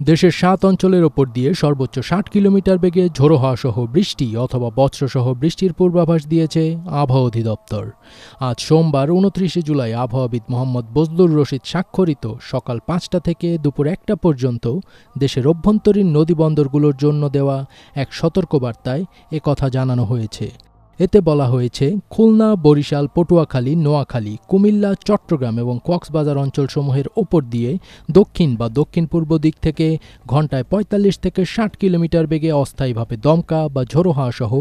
দেশের ৭ অঞ্চলের ওপর দিয়ে সর্বোচ্চ ৬০ কিলোমিটার বেগে ঝোড়ো হাওয়া সহ বৃষ্টি অথবা বজ্রসহ বৃষ্টির পূর্বাভাস দিয়েছে আবহাওয়া অধিদপ্তর। আজ সোমবার ২৯ জুলাই আবহাওয়াবিদ মোহাম্মদ বজলুর রশিদ স্বাক্ষরিত সকাল ৫টা থেকে দুপুর ১টা পর্যন্ত দেশের অভ্যন্তরীণ নদীবন্দরগুলোর জন্য দেওয়া এক সতর্কবার্তায় একথা জানানো হয়েছে। এতে বলা হয়েছে, খুলনা, বরিশাল, পটুয়াখালী, নোয়াখালী, কুমিল্লা, চট্টগ্রাম এবং কক্সবাজার অঞ্চলসমূহের ওপর দিয়ে দক্ষিণ বা দক্ষিণ পূর্ব দিক থেকে ঘণ্টায় ৪৫ থেকে ৬০ কিলোমিটার বেগে অস্থায়ীভাবে দমকা বা ঝোড়ো হাওয়া সহ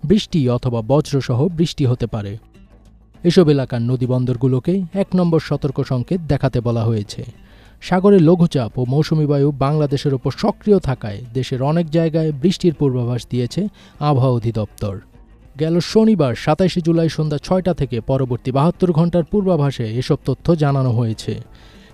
বৃষ্টি অথবা বজ্রসহ বৃষ্টি হতে পারে। এসব এলাকার নদীবন্দরগুলোকে ১ নম্বর সতর্ক সংকেত দেখাতে বলা হয়েছে। সাগরে লঘুচাপ ও মৌসুমী বায়ু বাংলাদেশের ওপর সক্রিয় থাকায় দেশের অনেক জায়গায় বৃষ্টির পূর্বাভাস দিয়েছে আবহাওয়া অধিদপ্তর। গেল শনিবার ২৭ জুলাই সন্ধ্যা ৬টা থেকে পরবর্তী ৭২ ঘণ্টার পূর্বাভাসে এসব তথ্য জানানো হয়েছে।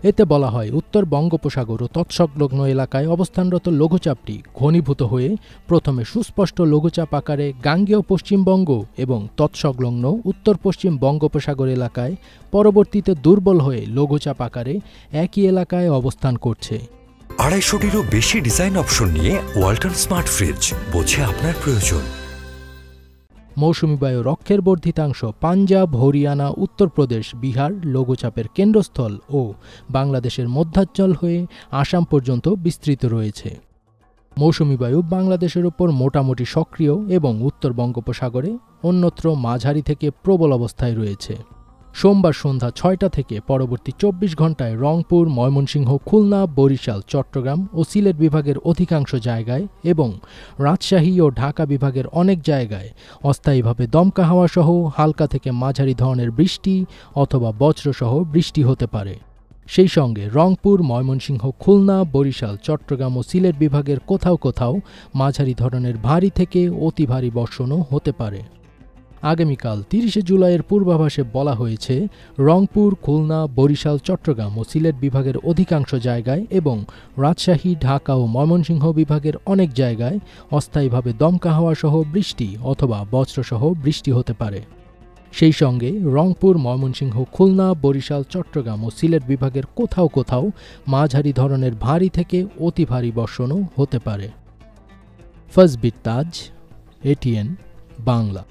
এতে বলা হয়, উত্তর বঙ্গোপসাগর ও তৎসংলগ্ন এলাকায় অবস্থানরত লঘুচাপটি ঘনীভূত হয়ে প্রথমে সুস্পষ্ট লঘুচাপ আকারে গাঙ্গেয় পশ্চিমবঙ্গ এবং তৎসংলগ্ন উত্তর পশ্চিম বঙ্গোপসাগর এলাকায়, পরবর্তীতে দুর্বল হয়ে লঘুচাপ আকারে একই এলাকায় অবস্থান করছে। ২৫০টিরও বেশি ডিজাইন অপশন নিয়ে ওয়ালটন স্মার্ট ফ্রিজ, বোঝে আপনার প্রয়োজন। মৌসুমী বায়ু রক্ষের বর্ধিতাংশ পাঞ্জাব, হরিয়ানা, উত্তরপ্রদেশ, বিহার, লঘুচাপের কেন্দ্রস্থল ও বাংলাদেশের মধ্যাঞ্চল হয়ে আসাম পর্যন্ত বিস্তৃত রয়েছে। মৌসুমী বায়ু বাংলাদেশের ওপর মোটামুটি সক্রিয় এবং উত্তর বঙ্গোপসাগরে অন্যত্র মাঝারি থেকে প্রবল অবস্থায় রয়েছে। সোমবার সন্ধ্যা ৬টা থেকে পরবর্তী ২৪ ঘণ্টায় রংপুর, ময়মনসিংহ, খুলনা, বরিশাল, চট্টগ্রাম ও সিলেট বিভাগের অধিকাংশ জায়গায় এবং রাজশাহী ও ঢাকা বিভাগের অনেক জায়গায় অস্থায়ীভাবে দমকা হাওয়া সহ হালকা থেকে মাঝারি ধরনের বৃষ্টি অথবা বজ্রসহ বৃষ্টি হতে পারে। সেই সঙ্গে রংপুর, ময়মনসিংহ, খুলনা, বরিশাল, চট্টগ্রাম ও সিলেট বিভাগের কোথাও কোথাও মাঝারি ধরনের ভারী থেকে অতি ভারী বর্ষণও হতে পারে। আগামীকাল ৩০ জুলাইয়ের পূর্বাভাসে বলা হয়েছে, রংপুর, খুলনা, বরিশাল, চট্টগ্রাম ও সিলেট বিভাগের অধিকাংশ জায়গায় এবং রাজশাহী, ঢাকা ও ময়মনসিংহ বিভাগের অনেক জায়গায় অস্থায়ীভাবে দমকা হাওয়া সহ বৃষ্টি অথবা বজ্রসহ বৃষ্টি হতে পারে। সেই সঙ্গে রংপুর, ময়মনসিংহ, খুলনা, বরিশাল, চট্টগ্রাম ও সিলেট বিভাগের কোথাও কোথাও মাঝারি ধরনের ভারী থেকে অতি ভারী বর্ষণও হতে পারে। ফাজবির তাজ, এটিএন বাংলা।